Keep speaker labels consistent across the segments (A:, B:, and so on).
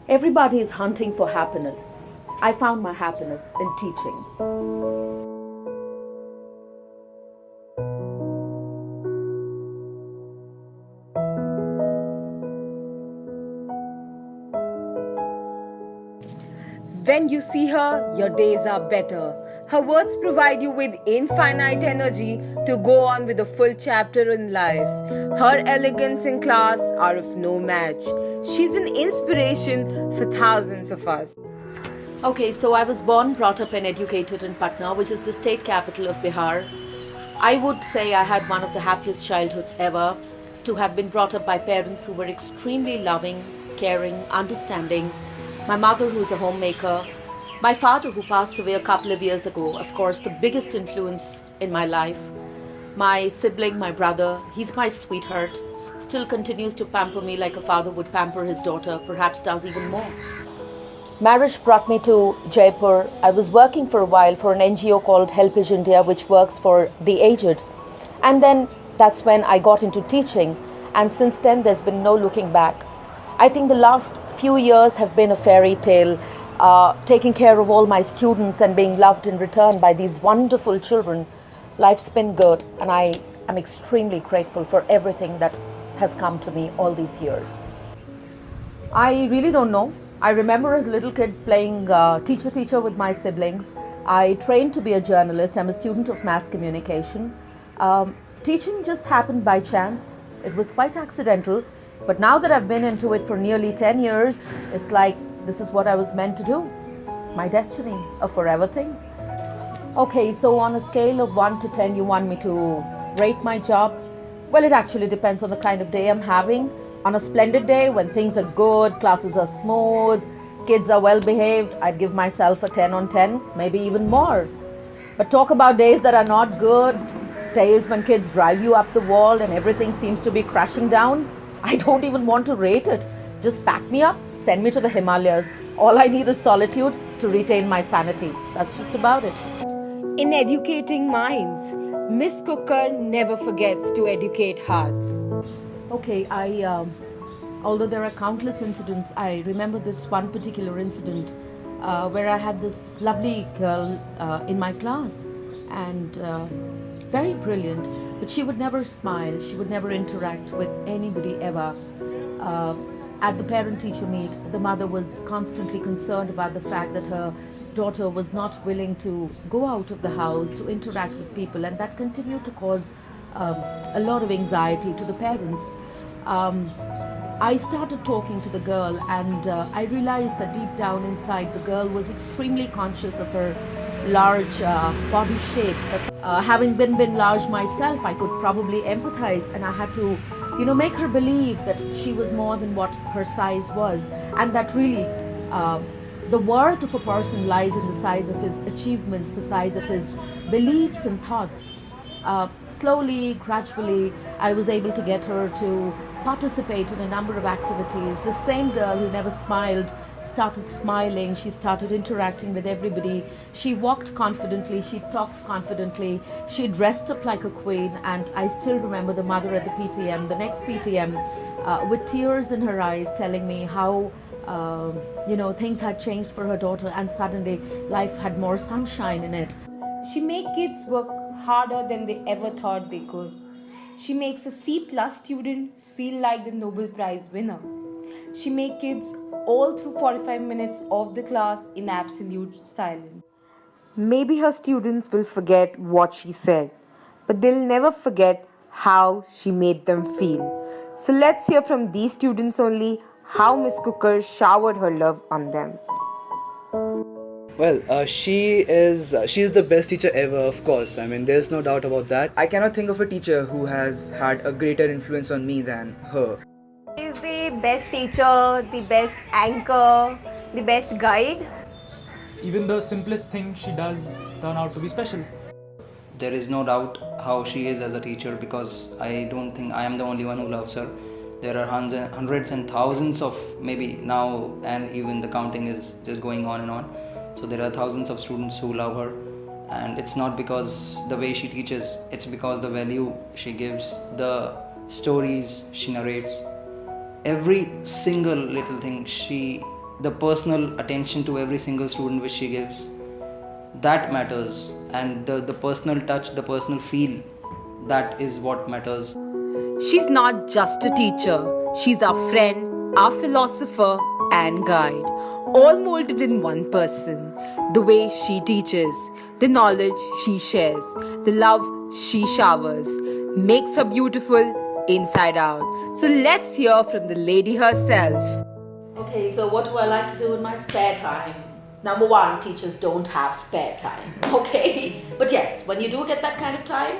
A: Everybody is hunting for happiness. I found my happiness in teaching.
B: When you see her, your days are better. Her words provide you with infinite energy to go on with a full chapter in life. Her elegance in class are of no match. She's an inspiration for thousands of us.
A: Okay, so I was born, brought up, and educated in Patna, which is the state capital of Bihar. I would say I had one of the happiest childhoods ever to have been brought up by parents who were extremely loving, caring, understanding. My mother, who's a homemaker. My father, who passed away a couple of years ago, of course, the biggest influence in my life. My sibling, my brother, he's my sweetheart, still continues to pamper me like a father would pamper his daughter, perhaps does even more. Marriage brought me to Jaipur. I was working for a while for an NGO called Helpage India, which works for the aged. And then that's when I got into teaching. And since then, there's been no looking back. I think the last few years have been a fairy tale, taking care of all my students and being loved in return by these wonderful children. Life's been good, and I am extremely grateful for everything that has come to me all these years. I really don't know. I remember as a little kid playing teacher with my siblings. I trained to be a journalist. I'm a student of mass communication. Teaching just happened by chance. It was quite accidental. But now that I've been into it for nearly 10 years, it's like this is what I was meant to do. My destiny, a forever thing. Okay, so on a scale of 1 to 10, you want me to rate my job? Well, it actually depends on the kind of day I'm having. On a splendid day, when things are good, classes are smooth, kids are well behaved, I'd give myself a 10 on 10, maybe even more. But talk about days that are not good, days when kids drive you up the wall and everything seems to be crashing down. I don't even want to rate it. Just pack me up, send me to the Himalayas. All I need is solitude to retain my sanity. That's just about it.
B: In educating minds, Miss Kukar never forgets to educate hearts.
A: Okay, although there are countless incidents, I remember this one particular incident where I had this lovely girl in my class and very brilliant, but she would never smile, she would never interact with anybody ever. At the parent-teacher meet, the mother was constantly concerned about the fact that her daughter was not willing to go out of the house to interact with people, and that continued to cause a lot of anxiety to the parents. I started talking to the girl, and I realized that deep down inside, the girl was extremely conscious of her large body shape. Having been large myself, I could probably empathize, and I had to, make her believe that she was more than what her size was, and that really the worth of a person lies in the size of his achievements, the size of his beliefs and thoughts. Slowly, gradually, I was able to get her to participate in a number of activities. The same girl who never smiled started smiling. She started interacting with everybody. She walked confidently. She talked confidently. She dressed up like a queen. And I still remember the mother at the PTM, the next PTM, with tears in her eyes, telling me how things had changed for her daughter, and suddenly life had more sunshine in it.
B: She makes kids work harder than they ever thought they could. She makes a C+ student feel like the Nobel Prize winner. She makes kids all through 45 minutes of the class in absolute silence. Maybe her students will forget what she said, but they'll never forget how she made them feel. So let's hear from these students only how Miss Kukar showered her love on them.
C: Well, she is the best teacher ever, of course. I mean, there's no doubt about that. I cannot think of a teacher who has had a greater influence on me than her.
D: She is the best teacher, the best anchor, the best guide.
E: Even the simplest thing she does turn out to be special.
F: There is no doubt how she is as a teacher, because I don't think I am the only one who loves her. There are hundreds and thousands of, maybe now, and even the counting is just going on and on. So there are thousands of students who love her, and it's not because the way she teaches, it's because the value she gives, the stories she narrates, every single little thing she the personal attention to every single student which she gives, that matters. And the personal touch, the personal feel, that is what matters.
B: She's not just a teacher, she's our friend, our philosopher, and guide, all molded in one person. The way she teaches, the knowledge she shares, the love she showers, makes her beautiful inside out. So let's hear from the lady herself.
A: Okay, so what do I like to do in my spare time? Number one, teachers don't have spare time, okay? But yes, when you do get that kind of time,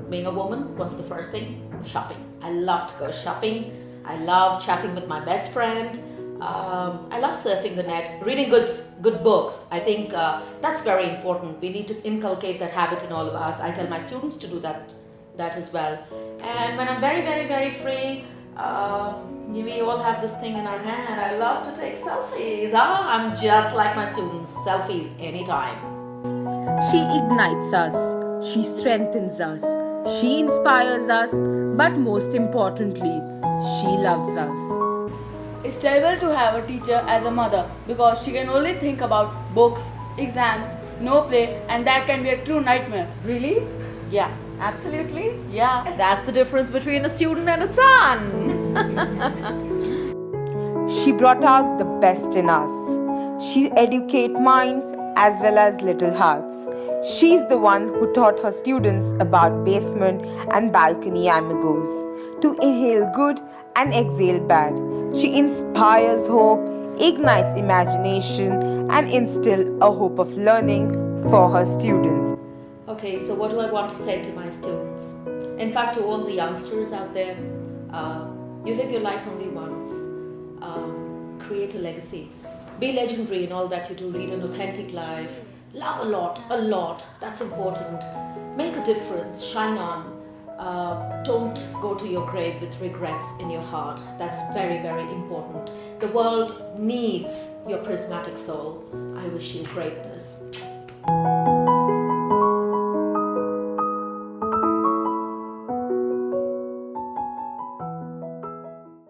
A: being a woman, what's the first thing? Shopping. I love to go shopping. I love chatting with my best friend. I love surfing the net, reading good books. I think that's very important. We need to inculcate that habit in all of us. I tell my students to do that as well. And when I'm very, very, very free, we all have this thing in our hand. I love to take selfies. I'm just like my students. Selfies anytime.
B: She ignites us, she strengthens us, she inspires us, but most importantly, she loves us.
G: It's terrible to have a teacher as a mother because she can only think about books, exams, no play, and that can be a true nightmare.
A: Really?
G: Yeah.
A: Absolutely.
G: Yeah.
A: That's the difference between a student and a son.
B: She brought out the best in us. She educates minds as well as little hearts. She's the one who taught her students about basement and balcony amigos, to inhale good and exhale bad. She inspires hope, ignites imagination, and instills a hope of learning for her students.
A: Okay, so what do I want to say to my students? In fact, to all the youngsters out there, you live your life only once. Create a legacy. Be legendary in all that you do. Lead an authentic life. Love a lot. That's important. Make a difference. Shine on. Don't go to your grave with regrets in your heart. That's very, very important. The world needs your prismatic soul. I wish you greatness.